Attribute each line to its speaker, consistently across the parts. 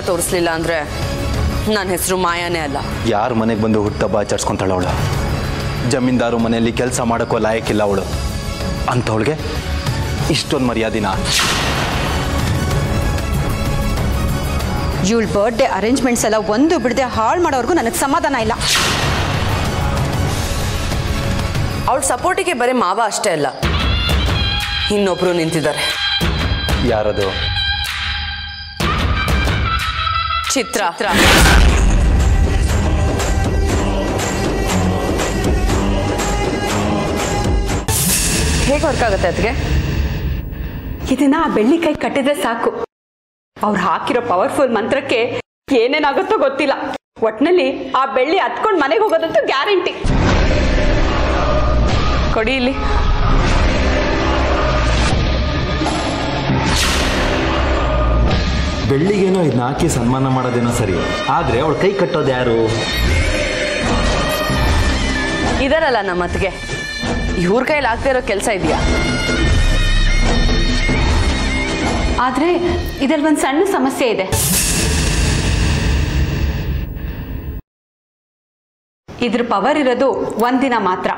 Speaker 1: ತೋರಿಸ್ಲಿಲ್ಲ ಅಂದ್ರೆ ನನ್ನ ಹೆಸರು ಮಾಯಾನೇ ಅಲ್ಲ.
Speaker 2: ಯಾರ ಮನೆಗೆ ಬಂದು ಹುಟ್ಟಬ್ಬ ಆಚರಿಸ್ಕೊಂತಾಳ ಅವಳು? ಜಮೀನ್ದಾರು ಮನೆಯಲ್ಲಿ ಕೆಲಸ ಮಾಡೋಕ್ಕೋ ಲಾಯಕ್ಕಿಲ್ಲ ಅವಳು. ಅಂಥವಳಿಗೆ ಇಷ್ಟೊಂದು ಮರ್ಯಾದಿನ?
Speaker 3: ಇವಳ ಬರ್ತ್ಡೇ ಅರೇಂಜ್ಮೆಂಟ್ಸ್ ಎಲ್ಲ ಒಂದು ಬಿಡದೆ ಹಾಳು ಮಾಡೋರ್ಗೂ ನನಗೆ ಸಮಾಧಾನ ಇಲ್ಲ.
Speaker 1: ಅವಳ ಸಪೋರ್ಟಿಗೆ ಬರೀ ಮಾವ ಅಷ್ಟೇ ಅಲ್ಲ, ಇನ್ನೊಬ್ರು ನಿಂತಿದ್ದಾರೆ.
Speaker 2: ಯಾರದು?
Speaker 1: ಚಿತ್ರ. ಹೇಗೆ ವರ್ಕ್ ಆಗುತ್ತೆ ಅದಕ್ಕೆ?
Speaker 3: ಇದನ್ನ ಆ ಬೆಳ್ಳಿ ಕೈ ಕಟ್ಟಿದ್ರೆ ಸಾಕು. ಅವ್ರು ಹಾಕಿರೋ ಪವರ್ಫುಲ್ ಮಂತ್ರಕ್ಕೆ ಏನೇನಾಗುತ್ತೋ ಗೊತ್ತಿಲ್ಲ. ಒಟ್ನಲ್ಲಿ ಆ ಬೆಳ್ಳಿ ಹತ್ಕೊಂಡು ಮನೆಗೆ ಹೋಗೋದಂತೂ ಗ್ಯಾರಂಟಿ.
Speaker 1: ಕೊಡಿ ಇಲ್ಲಿ.
Speaker 2: ಬೆಳ್ಳಿಗೇನೋ ಇದನ್ನ ಹಾಕಿ ಸನ್ಮಾನ ಮಾಡೋದೇನೋ ಸರಿ, ಆದ್ರೆ ಅವಳು ಕೈ ಕಟ್ಟೋದು ಯಾರು?
Speaker 1: ಇದರಲ್ಲ ನಮ್ಮ ಅತ್ತಿಗೆ. ಇವ್ರ ಕೈಲಿ ಆಗ್ತಾ ಇರೋ ಕೆಲಸ ಇದೆಯಾ?
Speaker 3: ಆದ್ರೆ ಇದ್ರಲ್ಲಿ ಒಂದು ಸಣ್ಣ ಸಮಸ್ಯೆ ಇದೆ. ಇದ್ರ ಪವರ್ ಇರೋದು ಒಂದಿನ ಮಾತ್ರ.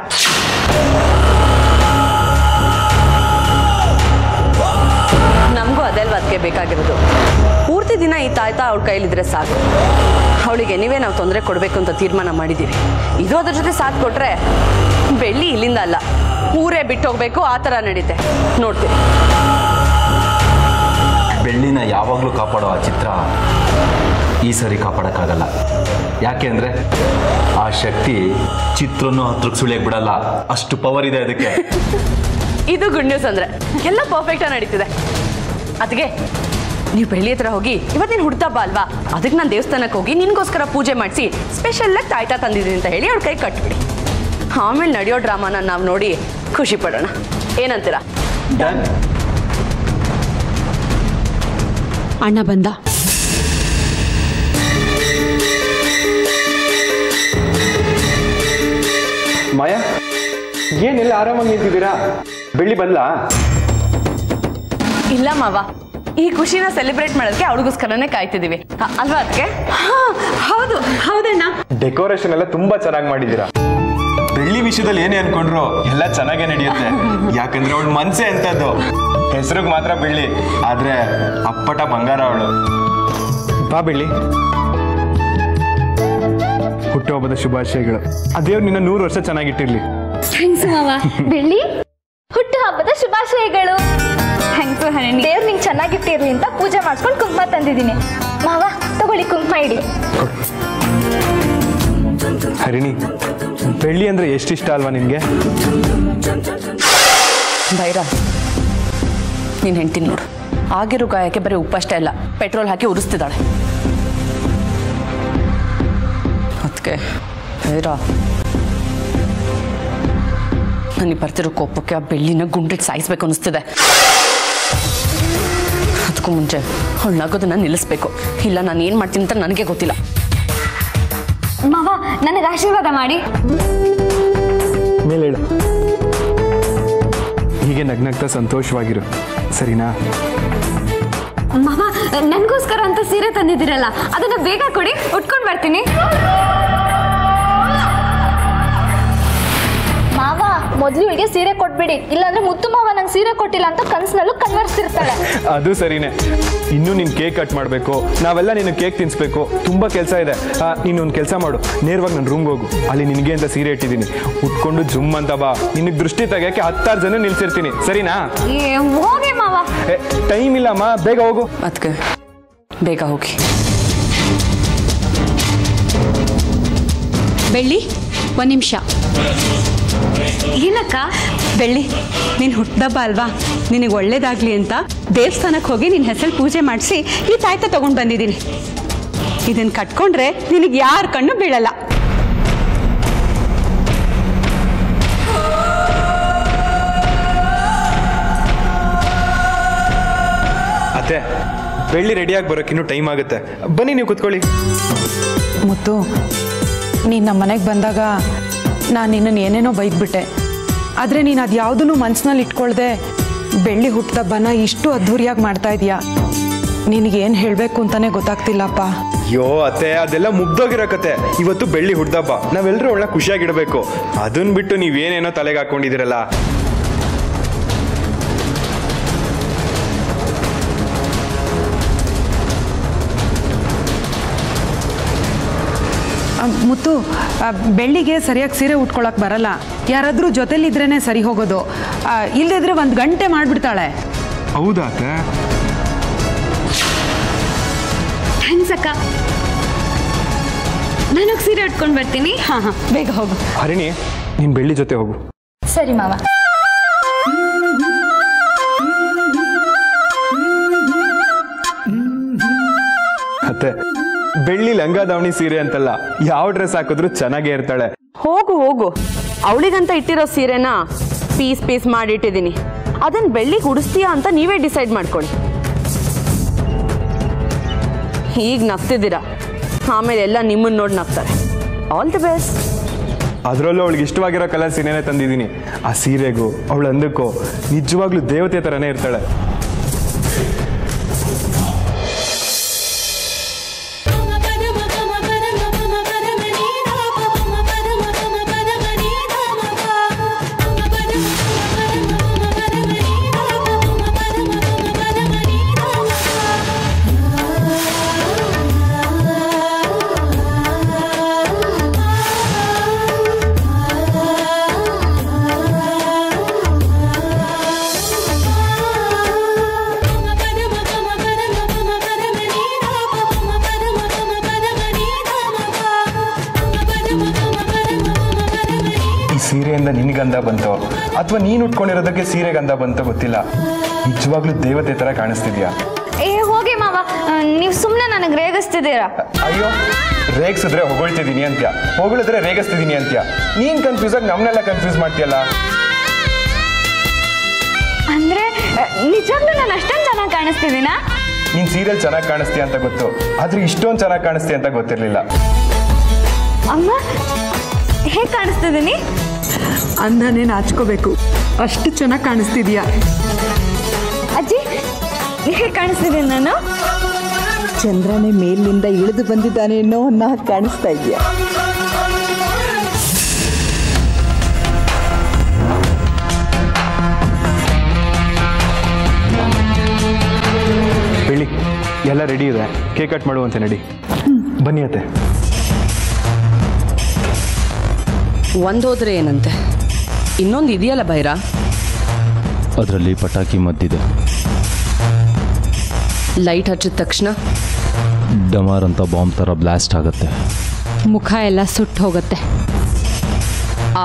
Speaker 1: ನಮಗೂ ಅದೆಲ್ವ ಅದಕ್ಕೆ ಬೇಕಾಗಿರೋದು. ಪೂರ್ತಿ ದಿನ ಈ ತಾಯ್ತಾ ಅವಳ ಕೈಲಿದ್ರೆ ಸಾಕು. ಅವಳಿಗೆ ನೀವೇ ನಾವು ತೊಂದರೆ ಕೊಡಬೇಕು ಅಂತ ತೀರ್ಮಾನ ಮಾಡಿದ್ದೀವಿ. ಇದು ಅದ್ರ ಜೊತೆ ಸಾಥ್ ಕೊಟ್ರೆ ಬೆಳ್ಳಿ ಇಲ್ಲಿಂದ ಅಲ್ಲ, ಊರೇ ಬಿಟ್ಟು ಹೋಗ್ಬೇಕು, ಆ ಥರ ನಡೀತೆ. ನೋಡ್ತೀವಿ.
Speaker 2: ಬೆಳ್ಳಿನ ಯಾವಾಗಲೂ ಕಾಪಾಡೋ ಆ ಚಿತ್ರ ಈ ಸರಿ ಕಾಪಾಡೋಕ್ಕಾಗಲ್ಲ. ಯಾಕೆ ಅಂದರೆ ಆ ಶಕ್ತಿ ಚಿತ್ರನೂ ಹತ್ರಕ್ಕೆ ಸುಳಿಯಕ್ಕೆ ಬಿಡಲ್ಲ, ಅಷ್ಟು ಪವರ್ ಇದೆ ಅದಕ್ಕೆ.
Speaker 1: ಇದು ಗುಡ್ ನ್ಯೂಸ್. ಅಂದರೆ ಎಲ್ಲ ಪರ್ಫೆಕ್ಟಾಗಿ ನಡೀತಿದೆ. ಅದಕ್ಕೆ ನೀವು ಬೆಳ್ಳಿ ಹತ್ರ ಹೋಗಿ, ಇವತ್ತಿನ ಹುಡ್ತಬ್ಬ ಅಲ್ವಾ, ಅದಕ್ಕೆ ನಾನು ದೇವಸ್ಥಾನಕ್ಕೆ ಹೋಗಿ ನಿನಗೋಸ್ಕರ ಪೂಜೆ ಮಾಡಿಸಿ ಸ್ಪೆಷಲ್ಲಾಗಿ ತಾಯ್ತಾ ತಂದಿದ್ದೀನಿ ಅಂತ ಹೇಳಿ ಅವಳ ಕೈ ಕಟ್ಬಿಡಿ. ಆಮೇಲೆ ನಡೆಯೋ ಡ್ರಾಮಾನ ನಾವು ನೋಡಿ ಖುಷಿ ಪಡೋಣ. ಏನಂತೀರಾ?
Speaker 3: ಅಣ್ಣ ಬಂದ.
Speaker 4: ಮಾಯಾ, ಏನೆಲ್ಲ ಆರಾಮಾಗಿ ನಿಂತಿದ್ದೀರಾ? ಬೆಳ್ಳಿ ಬಂದ್ಲಾ?
Speaker 1: ಇಲ್ಲ ಮಾವ, ಈ ಖುಷಿನ ಸೆಲೆಬ್ರೇಟ್ ಮಾಡೋದಕ್ಕೆ ಅವಳಿಗೋಸ್ಕರನೇ ಕಾಯ್ತಿದ್ದೀವಿ ಅಲ್ವಾ ಅದಕ್ಕೆ?
Speaker 3: ಹೌದು ಹೌದಣ್ಣ.
Speaker 4: ಡೆಕೋರೇಷನ್ ಎಲ್ಲ ತುಂಬಾ ಚೆನ್ನಾಗಿ ಮಾಡಿದ್ದೀರಾ. ಬೆಳ್ಳಿ ವಿಷಯದಲ್ಲಿ ಏನೇ ಅನ್ಕೊಂಡ್ರು ಎಲ್ಲ ಚೆನ್ನಾಗೇ ನಡೆಯುತ್ತೆ. ಯಾಕಂದ್ರೆ ಅವಳು ಮನ್ಸೆ ಅಂತದ್ದು. ಹೆಸರಿಗೆ ಮಾತ್ರ ಬೆಳ್ಳಿ, ಆದ್ರೆ ಅಪ್ಪಟ ಬಂಗಾರ ಅವಳು. ಬಾ ಬೆಳ್ಳಿ, ಹುಟ್ಟುಹಬ್ಬದ ಶುಭಾಶಯಗಳು. ಆ ದೇವ್ರು ನಿನ್ನ 100 ವರ್ಷ ಚೆನ್ನಾಗಿಟ್ಟಿರ್ಲಿ.
Speaker 5: ಥ್ಯಾಂಕ್ಸ್ ಮಾವ. ಬೆಳ್ಳಿ, ಹುಟ್ಟುಹಬ್ಬದ ಶುಭಾಶಯಗಳು. ಥ್ಯಾಂಕ್ಸ್ ಹರಣಿ. ದೇವ್ರು ನಿಂಗೆ ಚೆನ್ನಾಗಿಟ್ಟಿರ್ಲಿ ಅಂತ ಪೂಜೆ ಮಾಡಿಸ್ಕೊಂಡು ಕುಂಕುಮ ತಂದಿದ್ದೀನಿ. ಮಾವ ತಗೊಳ್ಳಿ, ಕುಂಕುಮ ಇಡಿ.
Speaker 4: ಹರಿಣಿ, ಬೆಳ್ಳಿ ಅಂದ್ರೆ ಎಷ್ಟಿಷ್ಟ ಅಲ್ವಾ ನಿನ್ಗೆ?
Speaker 1: ಬೈರ, ನೀನು ಹೆಂಡ್ತೀನಿ ನೋಡು. ಆಗಿರೋ ಗಾಯಕ್ಕೆ ಬರೀ ಉಪ್ಪಷ್ಟೇ ಅಲ್ಲ, ಪೆಟ್ರೋಲ್ ಹಾಕಿ ಉರಿಸ್ತಿದ್ದಾಳೆ. ಅದಕ್ಕೆ ಬೈರ, ನನಗೆ ಬರ್ತಿರೋ ಕೋಪಕ್ಕೆ ಆ ಬೆಳ್ಳಿನ ಗುಂಡಿಟ್ಟು ಸಾಯಿಸ್ಬೇಕು ಅನ್ನಿಸ್ತಿದೆ. ಅದಕ್ಕೂ ಮುಂಚೆ ಅವಳು ನಗೋದನ್ನ ನಿಲ್ಲಿಸ್ಬೇಕು. ಇಲ್ಲ ನಾನು ಏನು ಮಾಡ್ತೀನಿ ಅಂತ ನನಗೆ ಗೊತ್ತಿಲ್ಲ.
Speaker 5: ಮಾವ, ನನಗೆ ಆಶೀರ್ವಾದ ಮಾಡಿ.
Speaker 4: ಮೇಲೆ ಹೇಳು. ಹೀಗೆ ನಗ್ನಗ್ತಾ ಸಂತೋಷವಾಗಿರು, ಸರಿನಾ?
Speaker 5: ಮಾವ, ನನಗೋಸ್ಕರ ಅಂತ ಸೀರೆ ತಂದಿದ್ದೀರಲ್ಲ, ಅದನ್ನ ಬೇಗ ಕೊಡಿ, ಉಟ್ಕೊಂಡು ಬರ್ತೀನಿ. ಮಾವ, ಮೊದಲು ಇವಳಿಗೆ ಸೀರೆ ಕೊಟ್ಬಿಡಿ, ಇಲ್ಲಾಂದ್ರೆ ಮುತ್ತು ಮಾವ ನಂಗೆ ಸೀರೆ ಕೊಟ್ಟಿಲ್ಲ ಅಂತ ಕನಸಿನಲ್ಲೂ ಕನ್ವರ್ಸ್ತಿರ್ತಾಳೆ.
Speaker 4: ಅದು ಸರಿನೇ. ಇನ್ನೂ ನೀನು ಕೇಕ್ ಕಟ್ ಮಾಡಬೇಕು, ನಾವೆಲ್ಲ ನೀನು ಕೇಕ್ ತಿನ್ನಿಸ್ಬೇಕು, ತುಂಬ ಕೆಲಸ ಇದೆ. ನೀನೊಂದು ಕೆಲಸ ಮಾಡು, ನೇರವಾಗಿ ನನ್ನ ರೂಮ್ಗೆ ಹೋಗು. ಅಲ್ಲಿ ನಿನಗೆ ಅಂತ ಸೀರೆ ಇಟ್ಟಿದ್ದೀನಿ, ಉಟ್ಕೊಂಡು ಜುಮ್ ಅಂತ ಬಾ. ನಿನಗೆ ದೃಷ್ಟಿ ತೆಗಿಯೋಕ್ಕೆ 10 ಜನ ನಿಲ್ಸಿರ್ತೀನಿ, ಸರಿನಾ?
Speaker 5: ಹೋಗಿ ಮಾವ.
Speaker 4: ಟೈಮ್ ಇಲ್ಲಮ್ಮ, ಬೇಗ ಹೋಗು.
Speaker 1: ಅದಕ್ಕೆ ಬೇಗ ಹೋಗಿ.
Speaker 3: ಬೆಳ್ಳಿ, 1 ನಿಮಿಷ.
Speaker 5: ಏನಕ್ಕ?
Speaker 3: ಬೆಳ್ಳಿ, ನೀನು ಹುಟ್ಟದಬ್ಬ ಅಲ್ವಾ, ನಿನಗೆ ಒಳ್ಳೇದಾಗ್ಲಿ ಅಂತ ದೇವಸ್ಥಾನಕ್ಕೆ ಹೋಗಿ ನಿನ್ನ ಹೆಸರು ಪೂಜೆ ಮಾಡಿಸಿ ಈ ತಾಯ್ತ ತಗೊಂಡು ಬಂದಿದ್ದೀನಿ. ಇದನ್ನು ಕಟ್ಕೊಂಡ್ರೆ ನಿನಗೆ ಯಾರ ಕಣ್ಣು ಬೀಳಲ್ಲ.
Speaker 4: ಅತ್ತೆ, ಬೆಳ್ಳಿ ರೆಡಿಯಾಗಿ ಬರೋಕೆ ಇನ್ನೂ ಟೈಮ್ ಆಗುತ್ತೆ. ಬನ್ನಿ, ನೀವು ಕೂತ್ಕೊಳ್ಳಿ.
Speaker 6: ಮುತ್ತು, ನೀನು ನಮ್ಮ ಮನೆಗೆ ಬಂದಾಗ ನಾನು ನಿನ್ನನ್ನು ಏನೇನೋ ಬೈದ್ಬಿಟ್ಟೆ. ಆದರೆ ನೀನು ಅದು ಯಾವುದೂ ಮನಸ್ಸಿನಲ್ಲಿ ಇಟ್ಕೊಳ್ದೆ ಬೆಳ್ಳಿ ಹುಟ್ಟದಬ್ಬನ ಇಷ್ಟು ಅದ್ಧೂರಿಯಾಗಿ ಮಾಡ್ತಾ ಇದೀಯಾ. ನಿನಗೇನು ಹೇಳಬೇಕು ಅಂತಾನೆ ಗೊತ್ತಾಗ್ತಿಲ್ಲಪ್ಪ.
Speaker 4: ಅಯ್ಯೋ ಅತ್ತೆ, ಅದೆಲ್ಲ ಮುಗ್ದೋಗಿರೋ ಕತೆ. ಇವತ್ತು ಬೆಳ್ಳಿ ಹುಡ್ದಬ್ಬ, ನಾವೆಲ್ಲರೂ ಒಳ್ಳೆ ಖುಷಿಯಾಗಿಡಬೇಕು. ಅದನ್ನ ಬಿಟ್ಟು ನೀವೇನೇನೋ ತಲೆಗೆ ಹಾಕೊಂಡಿದ್ದೀರಲ್ಲ.
Speaker 6: ಮುತ್ತು, ಬೆಳ್ಳಿಗೆ ಸರಿಯಾಗಿ ಸೀರೆ ಉಟ್ಕೊಳಕ್ ಬರಲ್ಲ. ಯಾರಾದರೂ ಜೊತೆಲಿದ್ರೇನೆ ಸರಿ ಹೋಗೋದು. ಇಲ್ಲದಿದ್ರೆ 1 ಗಂಟೆ ಮಾಡಿಬಿಡ್ತಾಳೆ.
Speaker 4: ಹೌದಾ ಅತ್ತೆ?
Speaker 5: ಥ್ಯಾಂಕ್ಸ್ ಅಕ್ಕ. ನಾನು ಸೀರೆ ಉಟ್ಕೊಂಡು ಬರ್ತೀನಿ.
Speaker 3: ಹಾಂ ಬೇಗ ಹೋಗು.
Speaker 4: ಹರಿಣಿ, ನೀನು ಬೆಳ್ಳಿ ಜೊತೆ ಹೋಗು.
Speaker 5: ಸರಿ ಮಾವ.
Speaker 4: ಅತ್ತೆ, ಬೆಳ್ಳಿ ಲಂಗ ದಾವಣಿ ಸೀರೆ ಅಂತಲ್ಲ, ಯಾವ ಡ್ರೆಸ್ ಹಾಕಿದ್ರು ಚೆನ್ನಾಗೇ ಇರ್ತಾಳೆ.
Speaker 1: ಹೋಗು ಹೋಗು, ಅವಳಿಗಂತ ಇಟ್ಟಿರೋ ಸೀರೆನ ಪೀಸ್ ಮಾಡಿಟ್ಟಿದ್ದೀನಿ. ಅದನ್ನ ಬೆಳ್ಳಿಗೆ ಉಡಿಸ್ತೀಯಾ ಅಂತ ನೀವೇ ಡಿಸೈಡ್ ಮಾಡ್ಕೊಳ್ಳಿ. ಹೀಗೆ ನಗ್ತಿದ್ದೀರಾ, ಆಮೇಲೆ ಎಲ್ಲ ನಿಮ್ಮನ್ನ ನೋಡಿ ನಗ್ತಾರೆ. All the best.
Speaker 4: ಅದರಲ್ಲೂ ಅವಳಿಗೆ ಇಷ್ಟವಾಗಿರೋ ಕಲರ್ ಸೀರೆನೇ ತಂದಿದ್ದೀನಿ. ಆ ಸೀರೆಗೂ ಅವಳು ಅಂದಕ್ಕೂ ನಿಜವಾಗ್ಲೂ ದೇವತೆ ಥರನೇ ಇರ್ತಾಳೆ. ಸೀರೆಯಿಂದ ನಿನಗಂಧ ಬಂತು ಅಥವಾ ನೀನು ಉಟ್ಕೊಂಡಿರೋದಕ್ಕೆ ಸೀರೆ ಗಂಧ ಬಂತು ಗೊತ್ತಿಲ್ಲ. ನಿಜವಾಗ್ಲೂ ದೇವತೆ ತರ ಕಾಣಿಸ್ತಿದ್ಯಾ.
Speaker 5: ಏ ಹೋಗಿ ಮಾವ, ನೀವು ಸುಮ್ಮನೆ ನನಗೆ ರೇಗಿಸ್ತಿದ್ದೀರಾ.
Speaker 4: ಅಯ್ಯೋ, ರೇಗಿಸಿದ್ರೆ ಹೊಗಳ್ತಿದ್ದೀನಿ ಅಂತ್ಯ, ಹೊಗಳಿದ್ರೆ ರೇಗಿಸ್ತಿದ್ದೀನಿ ಅಂತ್ಯ. ನೀನ್ ಕನ್ಫ್ಯೂಸ್ ಆಗಿ ನಮ್ಮನ್ನೆಲ್ಲ ಕನ್ಫ್ಯೂಸ್ ಮಾಡ್ತೀಯಲ್ಲ.
Speaker 5: ಅಂದ್ರೆ ನಿಜವಾಗ್ಲೂ ನಾನು ಅಷ್ಟೊಂದು ಚೆನ್ನಾಗಿ ಕಾಣಿಸ್ತಿದ್ದೀನಾ?
Speaker 4: ನೀನ್ ಸೀರಿಯಲ್ ಚೆನ್ನಾಗಿ ಕಾಣಿಸ್ತೀಯ ಅಂತ ಗೊತ್ತು, ಆದ್ರೆ ಇಷ್ಟೊಂದು ಚೆನ್ನಾಗಿ ಕಾಣಿಸ್ತೀಯ ಅಂತ ಗೊತ್ತಿರ್ಲಿಲ್ಲ.
Speaker 5: ಅಮ್ಮ, ಹೇಗೆ ಕಾಣಿಸ್ತಿದ್ದೀನಿ?
Speaker 6: ಅಂದನೇ ನಾಚ್ಕೋಬೇಕು, ಅಷ್ಟು ಚೆನ್ನಾಗಿ ಕಾಣಿಸ್ತಿದ್ಯಾ.
Speaker 5: ಅಜ್ಜಿ, ಹೇಗೆ ಕಾಣಿಸ್ತಿದ್ದೀನಿ ನಾನು?
Speaker 7: ಚಂದ್ರನೇ ಮೇಲಿನಿಂದ ಇಳಿದು ಬಂದಿದ್ದಾನೆ ಅನ್ನೋ ನಾ ಕಾಣಿಸ್ತಾ ಇದೆಯಾ.
Speaker 4: ಬೆಳ್ಳಿ, ಎಲ್ಲ ರೆಡಿ ಇದೆ, ಕೇಕ್ ಕಟ್ ಮಾಡುವಂತೆ ನಡಿ. ಬನ್ನಿ ಅತ್ತೆ.
Speaker 1: ಒಂದೋದ್ರೆ ಏನಂತೆ, ಇನ್ನೊಂದು ಇದೆಯಲ್ಲ ಭೈರ.
Speaker 2: ಅದರಲ್ಲಿ ಪಟಾಕಿ ಮದ್ದಿದೆ.
Speaker 1: ಲೈಟ್ ಹಚ್ಚಿದ ತಕ್ಷಣ
Speaker 2: ಡಮಾರ್ ಅಂತ ಬಾಂಬ್ ಥರ ಬ್ಲಾಸ್ಟ್ ಆಗುತ್ತೆ.
Speaker 3: ಮುಖ ಎಲ್ಲ ಸುಟ್ಟು ಹೋಗುತ್ತೆ.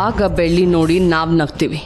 Speaker 1: ಆಗ ಬೆಳ್ಳಿ ನೋಡಿ ನಾವು ನಗ್ತೀವಿ.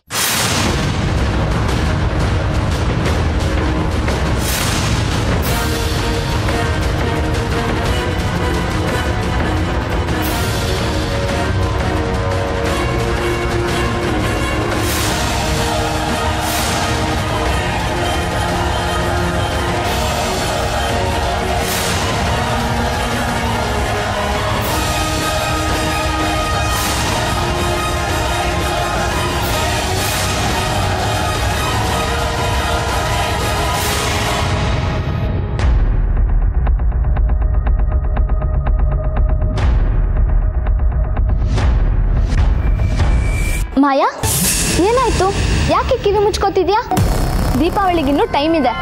Speaker 5: ಮಾಯಾ, ಏನಾಯ್ತು? ಯಾಕೆ ಕಿವಿ ಮುಚ್ಕೋತಿದ್ಯಾ? ದೀಪಾವಳಿಗಿನ್ನೂ ಟೈಮ್ ಇದೆ.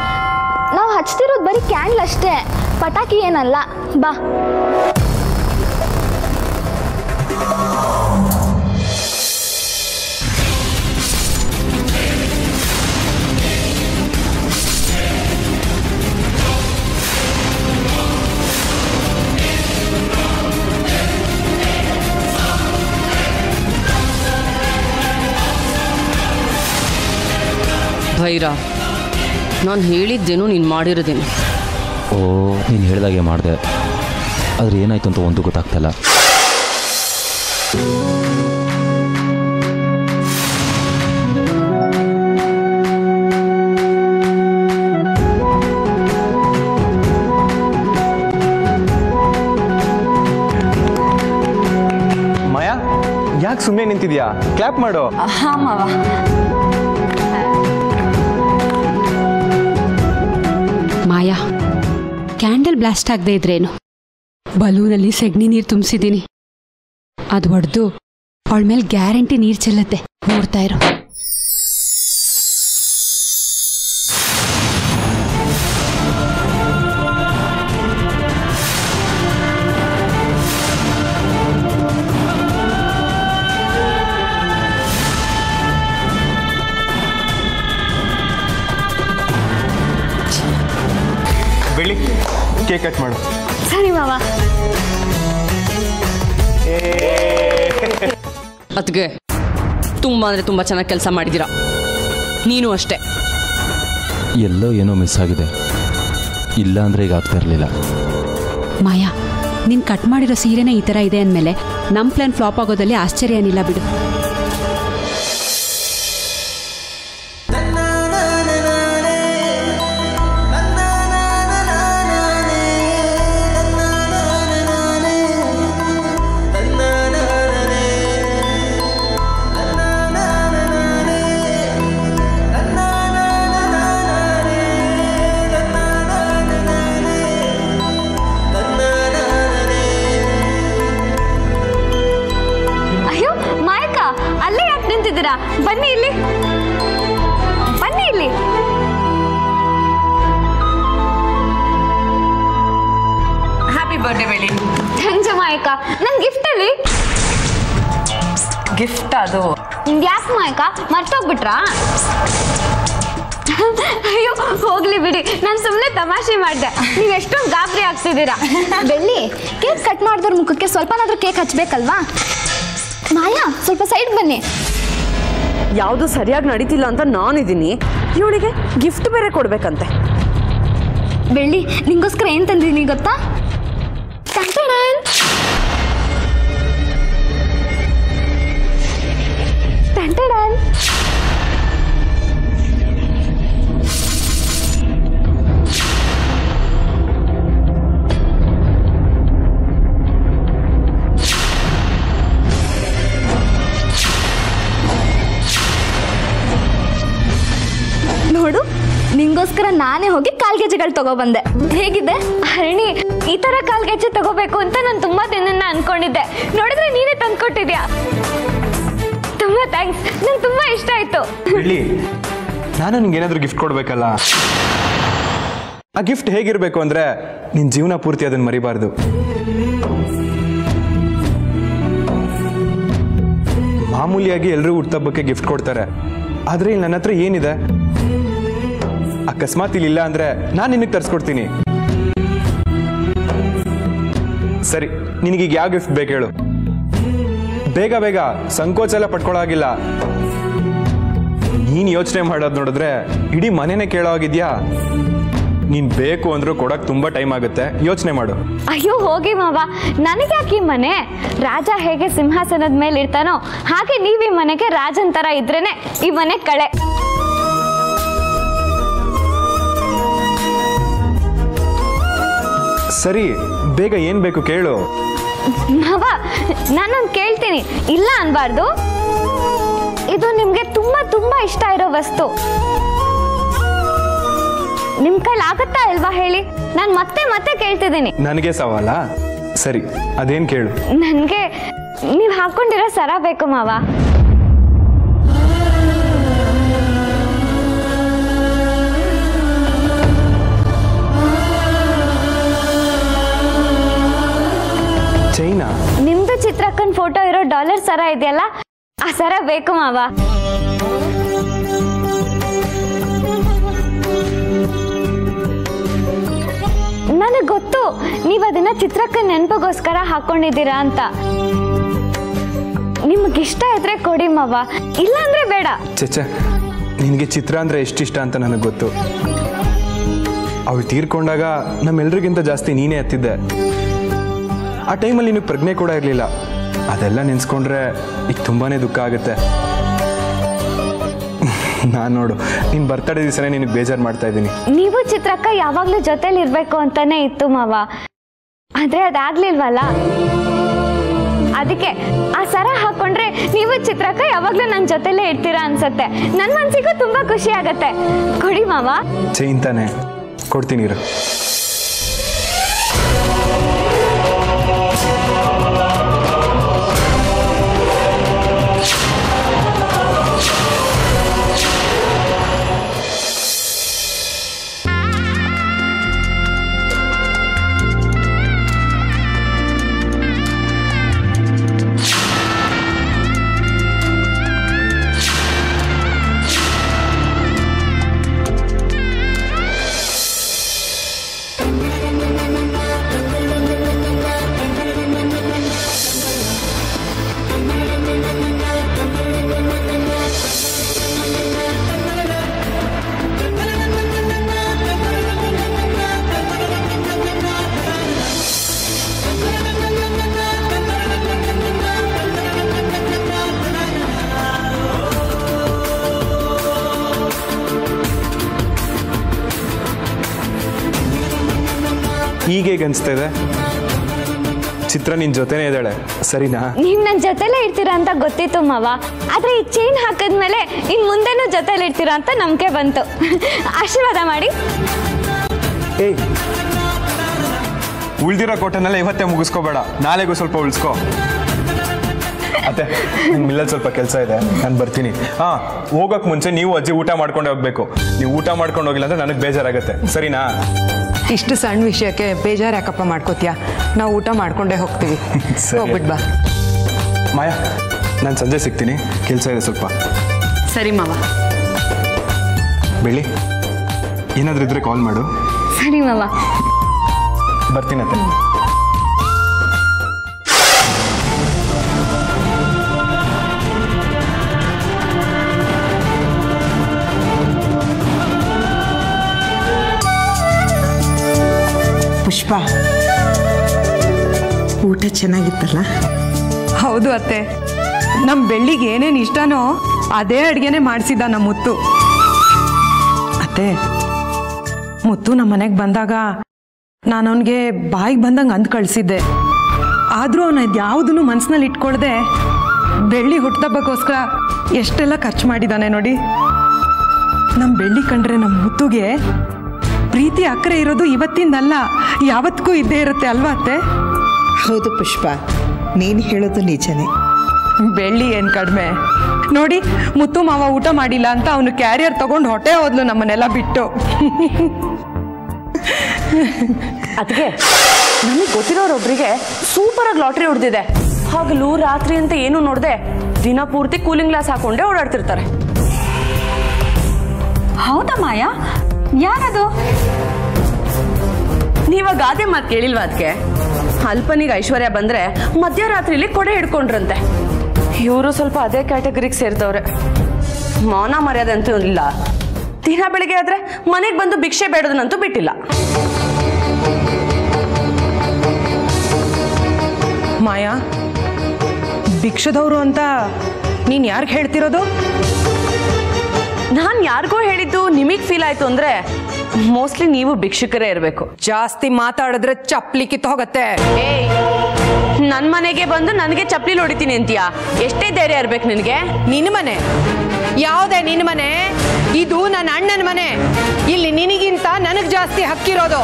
Speaker 5: ನಾವು ಹಚ್ತಿರೋದು ಬರೀ ಕ್ಯಾಂಡಲ್ ಅಷ್ಟೇ, ಪಟಾಕಿ ಏನಲ್ಲ. ಬಾ.
Speaker 1: ಭೈರ, ನಾನು ಹೇಳಿದ್ದೇನು ನೀನು ಮಾಡಿರೋದೇನು?
Speaker 2: ಓ, ನೀನು ಹೇಳಿದಾಗೆ ಮಾಡಿದೆ, ಆದರೆ ಏನಾಯ್ತು ಅಂತ ಒಂದು ಗೊತ್ತಾಗ್ತಲ್ಲ.
Speaker 4: ಮಾಯಾ, ಯಾಕೆ ಸುಮ್ಮನೆ ನಿಂತಿದ್ಯಾ? ಕ್ಲಾಪ್ ಮಾಡು.
Speaker 3: ಹಾಂ ಮಾವ. ಮಾಯಾ, ಕ್ಯಾಂಡಲ್ ಬ್ಲಾಸ್ಟ್ ಆಗದೆ ಇದ್ರೇನು, ಬಲೂನಲ್ಲಿ ಸೆಗಣಿ ನೀರು ತುಂಬಿಸಿದ್ದೀನಿ. ಅದು ಹೊಡೆದು ಅವಳ ಮೇಲೆ ಗ್ಯಾರಂಟಿ ನೀರು ಚೆಲ್ಲತ್ತೆ, ನೋಡ್ತಾ ಇರೋ.
Speaker 4: ಬೆಳಿ ಕೇಕ್ ಕಟ್ ಮಾಡು.
Speaker 5: ಸರಿ ಮಾವ.
Speaker 1: ಅದಕ್ಕೆ ತುಂಬ ಅಂದರೆ ತುಂಬ ಚೆನ್ನಾಗಿ ಕೆಲಸ ಮಾಡಿದ್ದೀರಾ. ನೀನು ಅಷ್ಟೇ.
Speaker 2: ಎಲ್ಲೋ ಏನೋ ಮಿಸ್ ಆಗಿದೆ, ಇಲ್ಲ ಅಂದರೆ ಈಗ ಆಗ್ತಾ ಇರಲಿಲ್ಲ.
Speaker 3: ಮಾಯಾ, ನೀನು ಕಟ್ ಮಾಡಿರೋ ಸೀರೆನೇ ಈ ಥರ ಇದೆ ಅಂದಮೇಲೆ ನಮ್ಮ ಪ್ಲಾನ್ ಫ್ಲಾಪ್ ಆಗೋದಲ್ಲಿ ಆಶ್ಚರ್ಯ ಏನಿಲ್ಲ ಬಿಡು.
Speaker 5: ಬನ್ನಿ ಇಲ್ಲಿ, ಬನ್ನಿ ಇಲ್ಲಿ.
Speaker 1: ಹ್ಯಾಪಿ ಬರ್ಡೇ ಬೆಳಿ.
Speaker 5: ಥ್ಯಾಂಕ್ಸ್ ಮಾಯಕ. ನನ್ ಗಿಫ್ಟ್ ಅಲ್ಲಿ
Speaker 1: ಗಿಫ್ಟ್ ಅದು
Speaker 5: ಯಾಕೆ ಮಾಯಕ ಮರ್ತೋಗ್ಬಿಟ್ರಾ? ಅಯ್ಯೋ ಹೋಗ್ಲಿ ಬಿಡಿ, ನಾನು ಸುಮ್ಮನೆ ತಮಾಷೆ ಮಾಡಿದೆ. ನೀವು ಎಷ್ಟೊಂದು ಗಾಬರಿ ಆಗ್ತಿದ್ದೀರಾ. ಬೆಳ್ಳಿ, ಕೇಕ್ ಕಟ್ ಮಾಡಿದವ್ರ ಮುಖಕ್ಕೆ ಸ್ವಲ್ಪನಾದ್ರೂ ಕೇಕ್ ಹಚ್ಬೇಕಲ್ವಾ? ಮಾಯಾ ಸ್ವಲ್ಪ ಸೈಡ್ ಬನ್ನಿ.
Speaker 1: ಯಾವುದು ಸರಿಯಾಗಿ ನಡೀತಿಲ್ಲ ಅಂತ ನಾನಿದ್ದೀನಿ, ಇವಳಿಗೆ ಗಿಫ್ಟ್ ಬೇರೆ ಕೊಡ್ಬೇಕಂತೆ.
Speaker 5: ಬೆಳ್ಳಿ, ನಿಂಗೋಸ್ಕರ ಏನ್ ತಂದಿದ್ದೀನಿ ಗೊತ್ತಾ? ಟಂಟಡನ್ ಟಂಟಡನ್. ನೋಡು, ನಿಂಗೋಸ್ಕರ ನಾನೇ ಹೋಗಿ ಕಾಲ್ಗೆಜ್ಜೆಗಳು ತಗೊಬಂದೆ. ಹೇಗಿದೆ ಹರಣಿ? ಈ ತರ ಕಾಲ್ಗೆಜ್ಜೆ ತಗೋಬೇಕು ಅಂತ ನಾನು ತುಂಬಾ ದಿನದಿಂದ ಅನ್ಕೊಂಡಿದ್ದೆ. ನೋಡಿದ್ರೆ ನೀನೇ ತಂದ್ಕೊಟ್ಟಿದ್ಯಾ. ತುಂಬಾ ಥ್ಯಾಂಕ್ಸ್, ನಂಗೆ ತುಂಬಾ ಇಷ್ಟ ಆಯ್ತು.
Speaker 4: ಬೆಳ್ಳಿ, ನಾನು ನಿಂಗೆ ಏನಾದರೂ ಗಿಫ್ಟ್ ಕೊಡ್ಬೇಕಲ್ಲ. ಆ ಗಿಫ್ಟ್ ಹೇಗಿರ್ಬೇಕು ಅಂದ್ರೆ ನಿನ್ ಜೀವನ ಪೂರ್ತಿ ಅದನ್ನ ಮರಿಬಾರ್ದು. ಮಾಮೂಲಿಯಾಗಿ ಎಲ್ಲರೂ ಹುಟ್ಟುಹಬ್ಬಕ್ಕೆ ಗಿಫ್ಟ್ ಕೊಡ್ತಾರೆ, ಆದ್ರೆ ಇಲ್ಲಿ ನನ್ನ ಹತ್ರ ಏನಿದೆ? ಅಕಸ್ಮಾತ್ ಇಲ್ಲಿಲ್ಲ ಅಂದ್ರೆ ನಾನು ನಿನಗೆ ತರಿಸ್ಕೊಡ್ತೀನಿ. ಸರಿ, ನಿನಗೀಗ ಯಾವ ಗಿಫ್ಟ್ ಬೇಕು ಹೇಳು. ಬೇಗ ಬೇಗ, ಸಂಕೋಚ ಎಲ್ಲ ಪಡ್ಕೊಳ್ಳೋಗಿಲ್ಲ. ನೀನ್ ಯೋಚನೆ ಮಾಡೋದು ನೋಡಿದ್ರೆ ಇಡೀ ಮನೆನೇ ಕೇಳೋ ಆಗಿದ್ಯಾ. ನೀನ್ ಬೇಕು ಅಂದ್ರೂ ಕೊಡಕ್ ತುಂಬಾ ಟೈಮ್ ಆಗುತ್ತೆ, ಯೋಚನೆ ಮಾಡು.
Speaker 5: ಅಯ್ಯೋ ಹೋಗಿ ಮಾವ, ನನಗೆ ಯಾಕೆ ಈ ಮನೆ? ರಾಜ ಹೇಗೆ ಸಿಂಹಾಸನದ ಮೇಲೆ ಇರ್ತಾನೋ ಹಾಗೆ ನೀವು ಈ ಮನೆಗೆ ರಾಜನ್ ತರ ಇದ್ರೇನೆ ಈ ಮನೆ ಕಳೆ.
Speaker 4: ಸರಿ, ಬೇಗ ಏನ್ ಬೇಕು ಕೇಳು.
Speaker 5: ಮಾವ, ನಾನೊಂದು ಕೇಳ್ತೀನಿ, ಇಲ್ಲ ಅನ್ಬಾರ್ದು. ಇದು ನಿಮ್ಗೆ ತುಂಬಾ ತುಂಬಾ ಇಷ್ಟ ಇರೋ ವಸ್ತು. ನಿಮ್ ಕೈಲಿ ಆಗತ್ತಾ ಇಲ್ವಾ ಹೇಳಿ? ನಾನು ಮತ್ತೆ ಮತ್ತೆ ಕೇಳ್ತಿದ್ದೀನಿ.
Speaker 4: ನನಗೆ ಸವಾಲ? ಸರಿ, ಅದೇನ್ ಕೇಳು.
Speaker 5: ನನ್ಗೆ ನೀವ್ ಹಾಕೊಂಡಿರೋ ಸರ ಬೇಕು ಮಾವ.
Speaker 4: ಚೈನಾ?
Speaker 5: ನಿಮ್ದು ಚಿತ್ರಕ್ಕನ್ ಫೋಟೋ ಇರೋ ಡಾಲರ್ ಸರ ಇದೆಯಲ್ಲ, ಆ ಸರ ಬೇಕು ಮಾವ. ನನಗೆ ಗೊತ್ತು ನೀವ್ ಅದನ್ನ ಚಿತ್ರಕ್ಕನ್ ನೆನಪಿಗೋಸ್ಕರ ಹಾಕೊಂಡಿದ್ದೀರಾ ಅಂತ. ನಿಮ್ಗಿಷ್ಟ ಇದ್ರೆ ಕೊಡಿ ಮಾವ, ಇಲ್ಲ ಅಂದ್ರೆ ಬೇಡ.
Speaker 4: ಚಚ್ಚ, ನಿನಗೆ ಚಿತ್ರ ಅಂದ್ರೆ ಎಷ್ಟಿಷ್ಟ ಅಂತ ನನಗೆ ಗೊತ್ತು. ಅವಳು ತೀರ್ಕೊಂಡಾಗ ನಮ್ಮೆಲ್ರಿಗಿಂತ ಜಾಸ್ತಿ ನೀನೇ ಹತ್ತಿದ್ದೆ. ಆ ಟೈಮಲ್ಲಿ ನಿನಗೆ ಪ್ರಜ್ಞೆ ಕೂಡ ಇರಲಿಲ್ಲ. ಅದೆಲ್ಲ ನೆನೆಸ್ಕೊಂಡ್ರೆ ಈಗ ತುಂಬಾನೇ ದುಃಖ ಆಗುತ್ತೆ. ನಾನು ನೋಡು, ನಿನ್ನ ಬರ್ತಡೇ ದಿವಸನೇ ನಿನಗೆ ಬೇಜಾರು ಮಾಡ್ತಾ ಇದ್ದೀನಿ.
Speaker 5: ನೀವು ಚಿತ್ರಕ್ಕ ಯಾವಾಗ್ಲೂ ಜೊತೆಲಿ ಇರ್ಬೇಕು ಅಂತಾನೆ ಇತ್ತು ಮಾವ, ಆದ್ರೆ ಅದಾಗ್ಲಿಲ್ವಲ್ಲ. ಅದಕ್ಕೆ ಆ ಸರ ಹಾಕೊಂಡ್ರೆ ನೀವು ಚಿತ್ರಕ್ಕ ಯಾವಾಗ್ಲೂ ನನ್ನ ಜೊತೆಲೇ ಇರ್ತೀರಾ ಅನ್ಸತ್ತೆ. ನನ್ನ ಮನ್ಸಿಗೂ ತುಂಬಾ ಖುಷಿ ಆಗತ್ತೆ. ಕೊಡಿ ಮಾವ.
Speaker 4: ಚೈನ್ ತಾನೆ, ಕೊಡ್ತೀನಿ ಇರು. ಈಗ ಹೇಗೆ ಅನಿಸ್ತಾ ಇದೆ? ಚಿತ್ರ ನಿನ್ನ ಜೊತೆನೇ ಇದ್ದಾಳೆ, ಸರಿನಾ?
Speaker 5: ನೀವ್ ನನ್ನ ಜೊತೆಲೇ ಇರ್ತೀರಾ ಅಂತ ಗೊತ್ತಿತ್ತು ಮಾವ. ಆದ್ರೆ ಈ ಚೈನ್ ಹಾಕಿದ್ಮೇಲೆ ಇನ್ ಮುಂದೆನೂ ಜೊತೆಲಿ ಇರ್ತೀರಾ ಅಂತ ನಂಬಿಕೆ ಬಂತು. ಆಶೀರ್ವಾದ ಮಾಡಿ.
Speaker 4: ಏಯ್, ಉಳ್ದಿರೋ ಕೋಟನೆಲ್ಲ ಇವತ್ತೇ ಮುಗಿಸ್ಕೋಬೇಡ, ನಾಳೆಗೂ ಸ್ವಲ್ಪ ಉಳಿಸ್ಕೋ. ಅತ್ತೆ, ಮಿಲ್ಲಲ್ಲಿ ಸ್ವಲ್ಪ ಕೆಲಸ ಇದೆ, ನಾನು ಬರ್ತೀನಿ. ಹೋಗೋಕೆ ಮುಂಚೆ ನೀವು ಅಜ್ಜಿ ಊಟ ಮಾಡ್ಕೊಂಡೇ ಹೋಗ್ಬೇಕು. ನೀವು ಊಟ ಮಾಡ್ಕೊಂಡು ಹೋಗಿಲ್ಲ ಅಂದ್ರೆ ನನಗೆ ಬೇಜಾರಾಗುತ್ತೆ, ಸರಿನಾ?
Speaker 6: ಇಷ್ಟು ಸಣ್ಣ ವಿಷಯಕ್ಕೆ ಬೇಜಾರು ಯಾಕಪ್ಪ ಮಾಡ್ಕೋತೀಯ? ನಾವು ಊಟ ಮಾಡ್ಕೊಂಡೇ ಹೋಗ್ತೀವಿ. ಹೋಗ್ಬಿಟ್ ಬಾ.
Speaker 4: ಮಾಯಾ, ನಾನು ಸಂಜೆ ಸಿಗ್ತೀನಿ, ಕೆಲಸ ಇದೆ ಸ್ವಲ್ಪ.
Speaker 1: ಸರಿ ಮಾವ.
Speaker 4: ಬೆಳ್ಳಿ, ಏನಾದರೂ ಇದ್ರೆ ಕಾಲ್ ಮಾಡು.
Speaker 5: ಸರಿ ಮಾವ.
Speaker 4: ಬರ್ತೀನತ್ತೆ.
Speaker 7: ಪುಷ್ಪ, ಊಟ ಚೆನ್ನಾಗಿತ್ತಲ್ಲ?
Speaker 6: ಹೌದು ಅತ್ತೆ, ನಮ್ಮ ಬೆಳ್ಳಿಗೆ ಏನೇನು ಇಷ್ಟನೋ ಅದೇ ಅಡುಗೆನೇ ಮಾಡಿಸಿದ್ದ ನಮ್ಮ ಮುತ್ತು. ಅತ್ತೆ, ಮುತ್ತು ನಮ್ಮ ಮನೆಗೆ ಬಂದಾಗ ನಾನು ಅವನಿಗೆ ಬಾಯಿಗೆ ಬಂದಂಗೆ ಅಂದು ಕಳಿಸಿದ್ದೆ. ಆದರೂ ಅವನ ಯಾವುದನ್ನು ಮನಸ್ಸಿನಲ್ಲಿ ಇಟ್ಕೊಳ್ದೆ ಬೆಳ್ಳಿ ಹುಟ್ಟುಹಬ್ಬಕ್ಕೋಸ್ಕರ ಎಷ್ಟೆಲ್ಲ ಖರ್ಚು ಮಾಡಿದ್ದಾನೆ ನೋಡಿ. ನಮ್ಮ ಬೆಳ್ಳಿ ಕಂಡ್ರೆ ನಮ್ಮ ಮುತ್ತುಗೆ ಪ್ರೀತಿ ಅಕ್ಕರೆ ಇರೋದು ಇವತ್ತಿಂದಲ್ಲ, ಯಾವತ್ತಿಗೂ ಇದ್ದೇ ಇರುತ್ತೆ ಅಲ್ವಾ ಅತ್ತೆ?
Speaker 7: ಹೌದು ಪುಷ್ಪ, ನೀನು ಹೇಳೋದು ನಿಜನೇ.
Speaker 6: ಬೆಳ್ಳಿ ಏನು ಕಡಿಮೆ ನೋಡಿ. ಮುತ್ತು ಮಾವ ಊಟ ಮಾಡಿಲ್ಲ ಅಂತ ಅವನು ಕ್ಯಾರಿಯರ್ ತಗೊಂಡು ಹೊಟ್ಟೆ ಹೋದ್ಲು ನಮ್ಮನ್ನೆಲ್ಲ ಬಿಟ್ಟು.
Speaker 1: ಅದಕ್ಕೆ ನನಗೆ ಗೊತ್ತಿರೋರೊಬ್ರಿಗೆ ಸೂಪರಾಗಿ ಲಾಟ್ರಿ ಹೊಡೆದಿದೆ. ಹಗಲು ರಾತ್ರಿ ಅಂತ ಏನು ನೋಡದೆ ದಿನ ಪೂರ್ತಿ ಕೂಲಿಂಗ್ ಗ್ಲಾಸ್ ಹಾಕೊಂಡೇ ಓಡಾಡ್ತಿರ್ತಾರೆ.
Speaker 3: ಹೌದಾ ಮಾಯಾ? ಯಾರದು?
Speaker 1: ನೀವಾಗ ಗಾದೆ ಮಾತು ಕೇಳಿಲ್ವಾ? ಅದಕ್ಕೆ ಅಲ್ಪನಿಗೆ ಐಶ್ವರ್ಯ ಬಂದ್ರೆ ಮಧ್ಯರಾತ್ರಿಲಿ ಕೊಡೆ ಹಿಡ್ಕೊಂಡ್ರಂತೆ. ಇವರು ಸ್ವಲ್ಪ ಅದೇ ಕ್ಯಾಟಗರಿಗೆ ಸೇರ್ತವ್ರೆ. ಮೌನ ಮರ್ಯಾದೆ ಅಂತೂ ಇಲ್ಲ. ದಿನ ಬೆಳಿಗ್ಗೆ ಆದ್ರೆ ಮನೆಗೆ ಬಂದು ಭಿಕ್ಷೆ ಬೇಡೋದನ್ನಂತೂ ಬಿಟ್ಟಿಲ್ಲ.
Speaker 6: ಮಾಯಾ, ಭಿಕ್ಷದವರು ಅಂತ ನೀನು ಯಾರಿಗೆ ಹೇಳ್ತಿರೋದು?
Speaker 1: ನಾನು ಯಾರಿಗೋ ಹೇಳಿದ್ದು ನಿಮಗೆ ಫೀಲ್ ಆಯ್ತು ಅಂದ್ರೆ ಮೋಸ್ಟ್ಲಿ ನೀವು ಭಿಕ್ಷುಕರೇ ಇರಬೇಕು.
Speaker 6: ಜಾಸ್ತಿ ಮಾತಾಡಿದ್ರೆ ಚಪ್ಲಿ ಕಿತ್ತು ಹೋಗತ್ತೆ.
Speaker 1: ಏಯ್, ನನ್ನ ಮನೆಗೆ ಬಂದು ನನಗೆ ಚಪ್ಲಿ ಹೊಡಿತೀನಿ ಅಂತೀಯಾ? ಎಷ್ಟೇ ಧೈರ್ಯ ಇರ್ಬೇಕು ನಿನಗೆ?
Speaker 6: ನಿನ್ನ ಮನೆ ಯಾವುದೇ? ನಿನ್ನ ಮನೆ ಇದು ನನ್ನ ಅಣ್ಣನ ಮನೆ. ಇಲ್ಲಿ ನಿನಗಿಂತ ನನಗೆ ಜಾಸ್ತಿ ಹಕ್ಕಿರೋದು.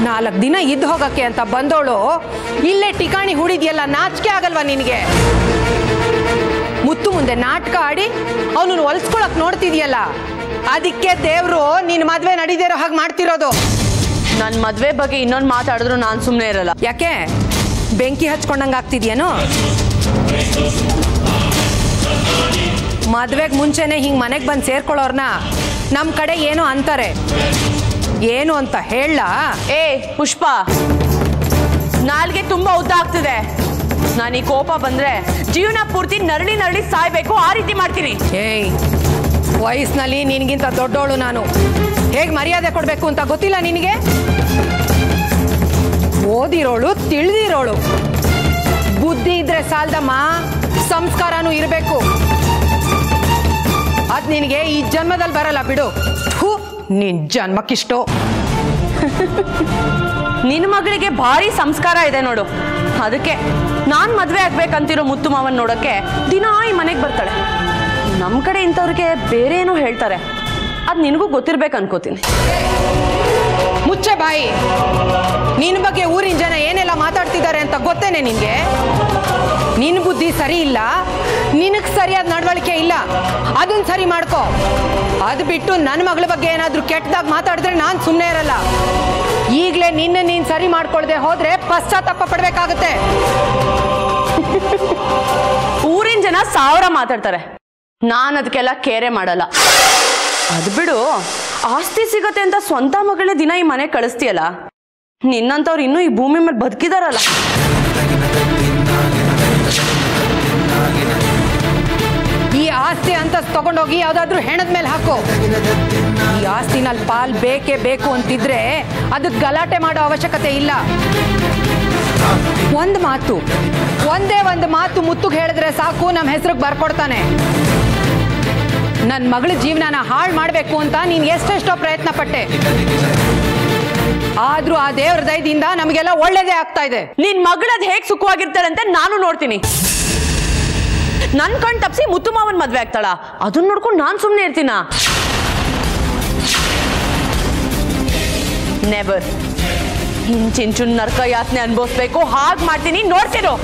Speaker 6: 4 ದಿನ ಇದ್ದು ಹೋಗಕ್ಕೆ ಅಂತ ಬಂದೋಳು ಇಲ್ಲೇ ಟಿಕಾಣಿ ಹೂಡಿದ್ಯಲ್ಲ, ನಾಚಿಕೆ ಆಗಲ್ವಾ ನಿನಗೆ? ಮುತ್ತು ಮುಂದೆ ನಾಟಕ ಆಡಿ ಅವನನ್ನು ಹೊಲ್ಸ್ಕೊಳಕ್ ನೋಡ್ತಿದ್ಯಲ್ಲ, ಅದಕ್ಕೆ ದೇವ್ರು ನಿನ್ನ ಮದ್ವೆ ನಡೀದಿರೋ ಹಾಗೆ ಮಾಡ್ತಿರೋದು.
Speaker 1: ನನ್ನ ಮದ್ವೆ ಬಗ್ಗೆ ಇನ್ನೊಂದು ಮಾತಾಡಿದ್ರು ನಾನು ಸುಮ್ಮನೆ ಇರಲ್ಲ.
Speaker 6: ಯಾಕೆ ಬೆಂಕಿ ಹಚ್ಕೊಂಡಂಗೆ ಆಗ್ತಿದ್ಯೇನೋ? ಮದ್ವೆಗೆ ಮುಂಚೆನೆ ಹಿಂಗೆ ಮನೆಗೆ ಬಂದು ಸೇರ್ಕೊಳ್ಳೋರ್ನ ನಮ್ಮ ಕಡೆ ಏನೋ ಅಂತಾರೆ. ಏನು ಅಂತ ಹೇಳ?
Speaker 1: ಏ ಪುಷ್ಪ, ನಾಲ್ಗೆ ತುಂಬಾ ಉದ್ದ ಆಗ್ತಿದೆ. ನಾನು ಈ ಕೋಪ ಬಂದ್ರೆ ಜೀವನ ಪೂರ್ತಿ ನರಳಿ ನರಳಿ ಸಾಯ್ಬೇಕು, ಆ ರೀತಿ ಮಾಡ್ತೀನಿ.
Speaker 6: ಏಯ್, ವಯಸ್ಸಿನಲ್ಲಿ ನಿನಗಿಂತ ದೊಡ್ಡೋಳು ನಾನು. ಹೇಗೆ ಮರ್ಯಾದೆ ಕೊಡಬೇಕು ಅಂತ ಗೊತ್ತಿಲ್ಲ ನಿನಗೆ? ಓದಿರೋಳು, ತಿಳಿದಿರೋಳು. ಬುದ್ಧಿ ಇದ್ರೆ ಸಾಲದಮ್ಮ, ಸಂಸ್ಕಾರನೂ ಇರಬೇಕು. ಅದ್ ನಿನಗೆ ಈ ಜನ್ಮದಲ್ಲಿ ಬರಲ್ಲ ಬಿಡು. ನಿನ್ ಜನ್ಮಕ್ಕಿಷ್ಟು.
Speaker 1: ನಿನ್ನ ಮಗಳಿಗೆ ಭಾರಿ ಸಂಸ್ಕಾರ ಇದೆ ನೋಡು. ಅದಕ್ಕೆ ನಾನ್ ಮದ್ವೆ ಆಗ್ಬೇಕಂತಿರೋ ಮುತ್ತು ಮಾವನ್ ನೋಡಕ್ಕೆ ದಿನ ಈ ಮನೆಗೆ ಬರ್ತಾಳೆ. ನಮ್ ಕಡೆ ಇಂಥವ್ರಿಗೆ ಬೇರೆ ಏನೋ ಹೇಳ್ತಾರೆ, ಅದ್ ನಿನಗೂ ಗೊತ್ತಿರ್ಬೇಕು ಅನ್ಕೋತೀನಿ.
Speaker 6: ಮುಚ್ಚೆ ಬಾಯಿ. ನಿನ್ನ ಬಗ್ಗೆ ಊರಿನ ಜನ ಏನೆಲ್ಲ ಮಾತಾಡ್ತಿದ್ದಾರೆ ಅಂತ ಗೊತ್ತೇನೆ ನಿನ್ಗೆ? ನಿನ್ನ ಬುದ್ಧಿ ಸರಿ ಇಲ್ಲ, ನಿನಗೆ ಸರಿಯಾದ ನಡವಳಿಕೆ ಇಲ್ಲ. ಅದನ್ನ ಸರಿ ಮಾಡ್ಕೋ. ಅದು ಬಿಟ್ಟು ನನ್ನ ಮಗಳ ಬಗ್ಗೆ ಏನಾದ್ರೂ ಕೆಟ್ಟದಾಗ ಮಾತಾಡಿದ್ರೆ ನಾನು ಸುಮ್ಮನೆ ಇರಲ್ಲ. ಈಗಲೇ ನೀನು ಸರಿ ಮಾಡ್ಕೊಳ್ದೆ ಹೋದ್ರೆ ಪಶ್ಚಾತ್ತಾಪ ಪಡ್ಬೇಕಾಗತ್ತೆ.
Speaker 1: ಊರಿನ ಜನ 1000 ಮಾತಾಡ್ತಾರೆ, ನಾನು ಅದಕ್ಕೆಲ್ಲ ಕೇರೆ ಮಾಡಲ್ಲ. ಅದು ಬಿಡು, ಆಸ್ತಿ ಸಿಗತ್ತೆ ಅಂತ ಸ್ವಂತ ಮಗಳೇ ದಿನ ಈ ಮನೆ ಕಳಿಸ್ತೀಯಲ್ಲ, ನಿನ್ನಂತವ್ರು ಇನ್ನೂ ಈ ಭೂಮಿ ಮೇಲೆ ಬದುಕಿದಾರಲ್ಲ.
Speaker 6: ಈ ಆಸ್ತಿ ಅಂತ ತಗೊಂಡೋಗಿ ಯಾವ್ದಾದ್ರು ಹೆಣದ ಮೇಲೆ ಹಾಕೋ. ಈ ಆಸ್ತಿನಲ್ಲಿ ಪಾಲ್ ಬೇಕೇ ಬೇಕು ಅಂತಿದ್ರೆ ಅದಕ್ಕೆ ಗಲಾಟೆ ಮಾಡೋ ಅವಶ್ಯಕತೆ ಇಲ್ಲ. ಒಂದೇ ಒಂದು ಮಾತು ಮುತ್ತುಗೆ ಹೇಳಿದ್ರೆ ಸಾಕು, ನಮ್ಮ ಹೆಸರಿಗೆ ಬರ್ಕೊಡ್ತಾನೆ.
Speaker 3: ನನ್ನ ಮಗಳ ಜೀವನನ ಹಾಳು ಮಾಡಬೇಕು ಅಂತ ನೀನು ಎಷ್ಟೆಷ್ಟೋ ಪ್ರಯತ್ನ ಪಟ್ಟೆ. ಆದ್ರೂ ಆ ದೇವ್ರ ದಯದಿಂದ ನಮಗೆಲ್ಲ ಒಳ್ಳೇದೇ ಆಗ್ತಾ ಇದೆ.
Speaker 1: ನಿನ್ ಮಗಳದ್ ಹೇಗ್ ಸುಖವಾಗಿರ್ತಾಳೆ ಅಂತ ನಾನು ನೋಡ್ತೀನಿ. ನನ್ ಕಣ್ ತಪ್ಸಿ ಮುತ್ತು ಮಾವನ್ ಮದ್ವೆ ಆಗ್ತಾಳ, ಅದನ್ನ ನೋಡ್ಕೊಂಡು ನಾನ್ ಸುಮ್ನೆ ಇರ್ತೀನ? ನೆವರ್. ಇಂಚಿಂಚು ನರ್ಕ ಯಾತನೆ ಅನ್ಭವಿಸ್ಬೇಕು, ಹಾಗೆ ಮಾಡ್ತೀನಿ, ನೋಡ್ತಿರೋ.